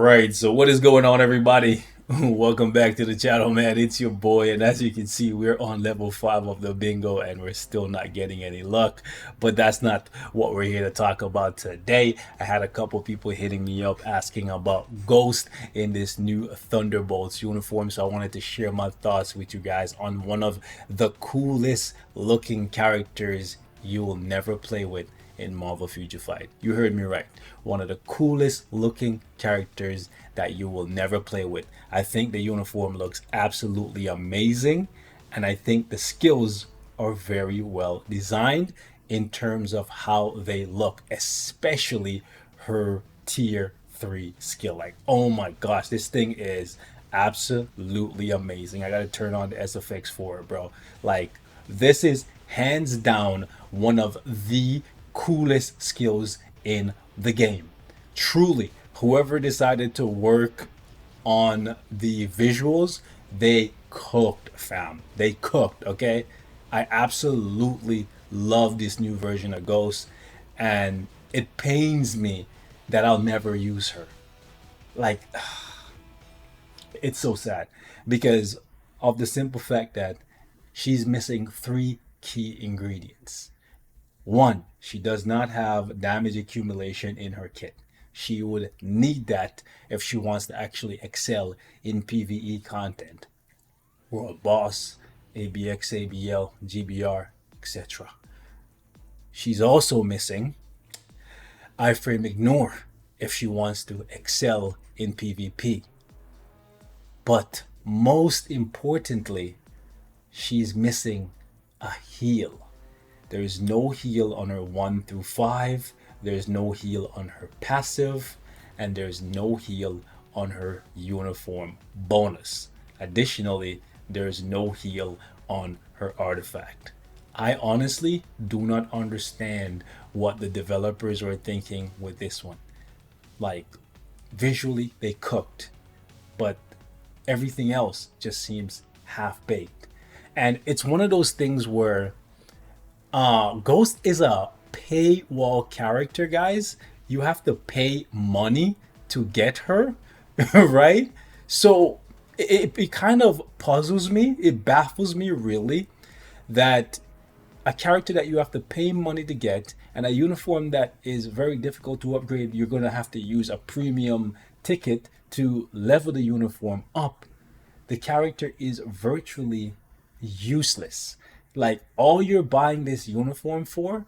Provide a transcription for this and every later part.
Right, so what is going on, everybody? Welcome back to the channel, man. It's your boy, and as you can see, we're on level 5 of the bingo, and we're still not getting any luck. But that's not what we're here to talk about today. I had a couple people hitting me up asking about Ghost in this new Thunderbolts uniform, so I wanted to share my thoughts with you guys on one of the coolest looking characters you will never play with in Marvel Future Fight. You heard me right. One of the coolest looking characters that you will never play with. I think the uniform looks absolutely amazing, and I think the skills are very well designed in terms of how they look, especially her tier 3 skill. Like, oh my gosh, this thing is absolutely amazing. I gotta turn on the SFX for it, bro. Like, this is hands down one of the coolest skills in the game. Truly, whoever decided to work on the visuals, they cooked, fam. They cooked, okay? I absolutely love this new version of Ghost, and it pains me that I'll never use her. Like, it's so sad because of the simple fact that she's missing 3 key ingredients. One, she does not have damage accumulation in her kit. She would need that if she wants to actually excel in PvE content. World Boss, ABX, ABL, GBR, etc. She's also missing iframe ignore if she wants to excel in PvP. But most importantly, she's missing a heal. There is no heal on her 1 through 5. There's no heal on her passive. And there's no heal on her uniform bonus. Additionally, there's no heal on her artifact. I honestly do not understand what the developers were thinking with this one. Like, visually, they cooked. But everything else just seems half-baked. And it's one of those things where Ghost is a paywall character, guys. You have to pay money to get her, right? So it kind of puzzles me. It baffles me, really, that a character that you have to pay money to get and a uniform that is very difficult to upgrade, you're going to have to use a premium ticket to level the uniform up. The character is virtually useless. Like, all you're buying this uniform for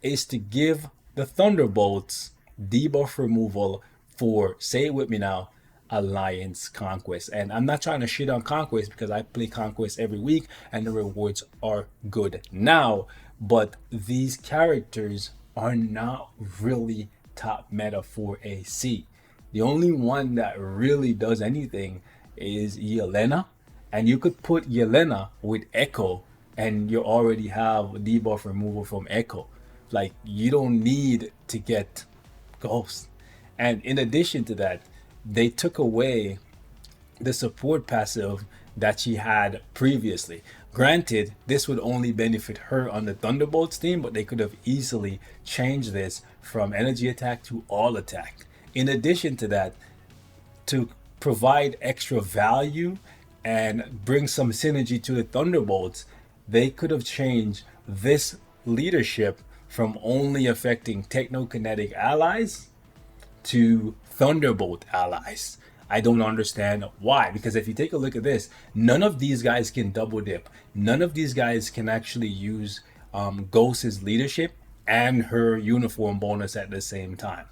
is to give the Thunderbolts debuff removal for, say it with me now, Alliance Conquest. And I'm not trying to shit on Conquest because I play Conquest every week and the rewards are good now. But these characters are not really top meta for AC. The only one that really does anything is Yelena. And you could put Yelena with Echo and you already have debuff removal from Echo. Like, you don't need to get Ghost. And in addition to that, they took away the support passive that she had previously. Granted, this would only benefit her on the Thunderbolts team, but they could have easily changed this from energy attack to all attack. In addition to that, to provide extra value and bring some synergy to the Thunderbolts, they could have changed this leadership from only affecting technokinetic allies to Thunderbolt allies. I don't understand why, because if you take a look at this, none of these guys can double dip. None of these guys can actually use Ghost's leadership and her uniform bonus at the same time.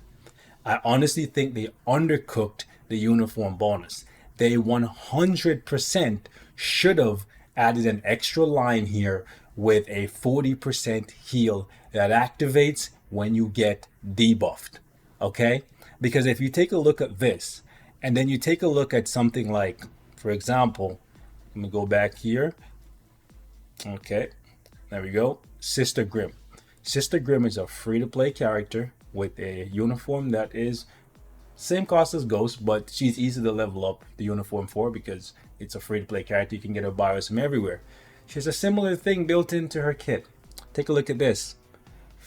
I honestly think they undercooked the uniform bonus. They 100% should have added an extra line here with a 40% heal that activates when you get debuffed. Okay? Because if you take a look at this, and then you take a look at something like, for example, let me go back here. Okay, there we go. Sister Grimm. Sister Grimm is a free-to-play character with a uniform that is same cost as Ghost, but she's easy to level up the uniform for because it's a free-to-play character. You can get her bios from everywhere. She has a similar thing built into her kit. Take a look at this.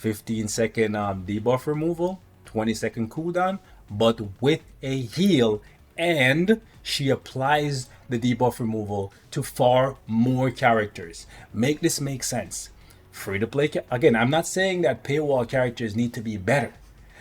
15-second debuff removal, 20-second cooldown, but with a heal, and she applies the debuff removal to far more characters. Make this make sense. Free to play, again, I'm not saying that paywall characters need to be better,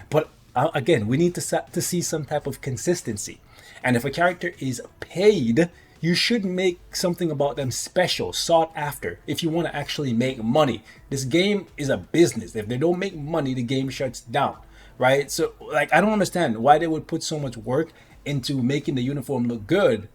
but again, we need to see some type of consistency. And if a character is paid, you should make something about them special, sought after, if you want to actually make money. This game is a business. If they don't make money, the game shuts down, right? So, like, I don't understand why they would put so much work into making the uniform look good,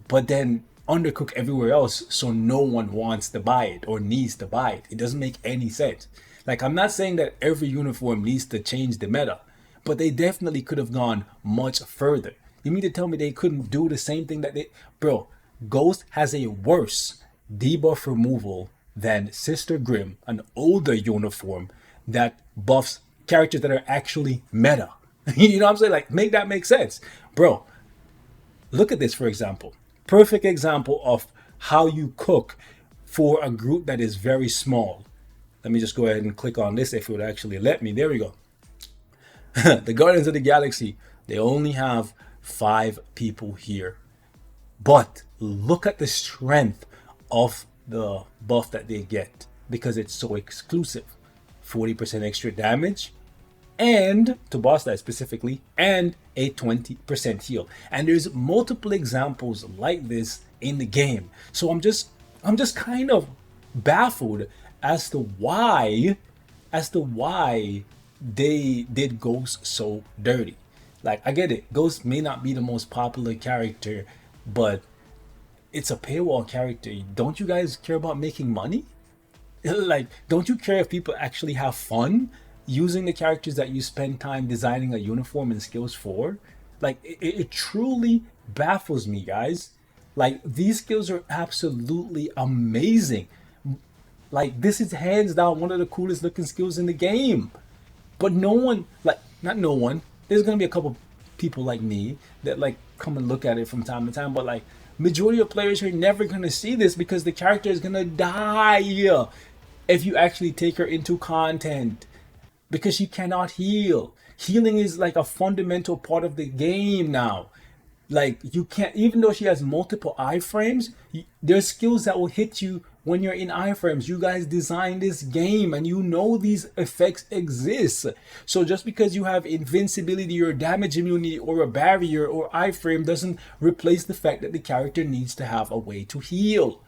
but then undercook everywhere else so no one wants to buy it or needs to buy it. It doesn't make any sense. Like, I'm not saying that every uniform needs to change the meta, but they definitely could have gone much further. You mean to tell me they couldn't do the same thing that they... Bro, Ghost has a worse debuff removal than Sister Grimm, an older uniform that buffs characters that are actually meta. You know what I'm saying? Like, make that make sense. Bro, look at this, for example. Perfect example of how you cook for a group that is very small. Let me just go ahead and click on this if it would actually let me. There we go. The Guardians of the Galaxy, they only have 5 people here. But look at the strength of the buff that they get because it's so exclusive. 40% extra damage, and to boss that specifically, and a 20% heal. And there's multiple examples like this in the game. So I'm just kind of baffled as to why they did Ghost so dirty. Like, I get it, Ghost may not be the most popular character, but it's a paywall character. Don't you guys care about making money? Like, don't you care if people actually have fun using the characters that you spend time designing a uniform and skills for? Like, it truly baffles me, guys. Like, these skills are absolutely amazing. Like, this is hands down one of the coolest looking skills in the game. But no one, like, not no one, there's gonna be a couple people like me that like come and look at it from time to time, but like majority of players are never gonna see this because the character is gonna die if you actually take her into content, because she cannot heal. Healing is like a fundamental part of the game now. Like, you can't, even though she has multiple iframes, there's skills that will hit you when you're in iframes. You guys designed this game and you know these effects exist. So just because you have invincibility or damage immunity or a barrier or iframe doesn't replace the fact that the character needs to have a way to heal.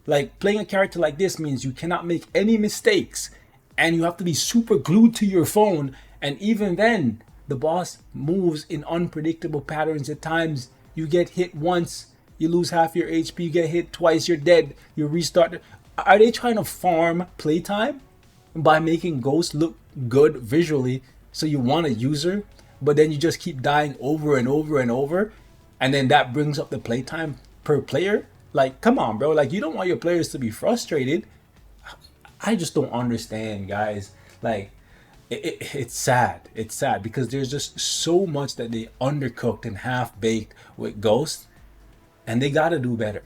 Like, playing a character like this means you cannot make any mistakes and you have to be super glued to your phone, and even then the boss moves in unpredictable patterns. At times, you get hit once, you lose half your HP, you get hit twice, you're dead, you restart. Are they trying to farm playtime by making Ghost look good visually so you want to use her, but then you just keep dying over and over and over, and then that brings up the playtime per player? Like, come on, bro. Like, you don't want your players to be frustrated. I just don't understand, guys. Like, it's sad. It's sad because there's just so much that they undercooked and half-baked with Ghost, and they gotta do better.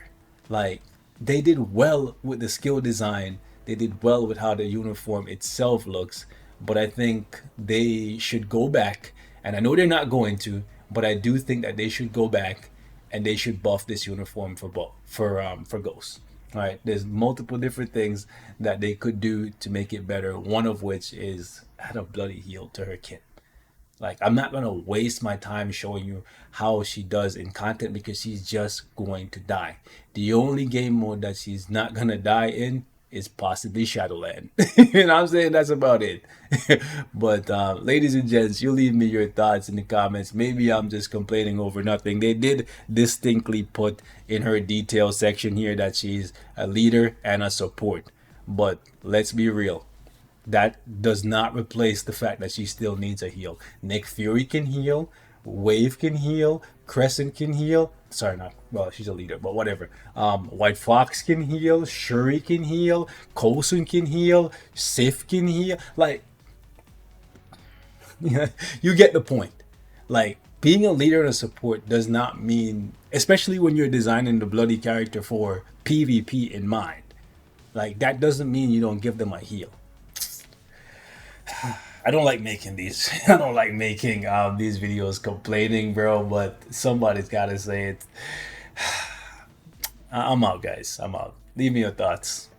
Like, they did well with the skill design, they did well with how the uniform itself looks, but I think they should go back, and I know they're not going to, but I do think that they should go back and they should buff this uniform for Ghost. All right, there's multiple different things that they could do to make it better. One of which is add a bloody heal to her kit. Like, I'm not gonna waste my time showing you how she does in content because she's just going to die. The only game mode that she's not gonna die in is possibly Shadowland. You know what I'm saying? That's about it. But ladies and gents, you leave me your thoughts in the comments. Maybe I'm just complaining over nothing. They did distinctly put in her detail section here that she's a leader and a support. But let's be real. That does not replace the fact that she still needs a heal. Nick Fury can heal. Wave can heal. Crescent can heal. Sorry, not, well, she's a leader, but whatever. White Fox can heal. Shuri can heal. Coulson can heal. Sif can heal. Like, you get the point. Like, being a leader and a support does not mean, especially when you're designing the bloody character for PvP in mind, like, that doesn't mean you don't give them a heal. I don't like making these. I don't like making these videos complaining, bro. But somebody's got to say it. I'm out, guys. I'm out. Leave me your thoughts.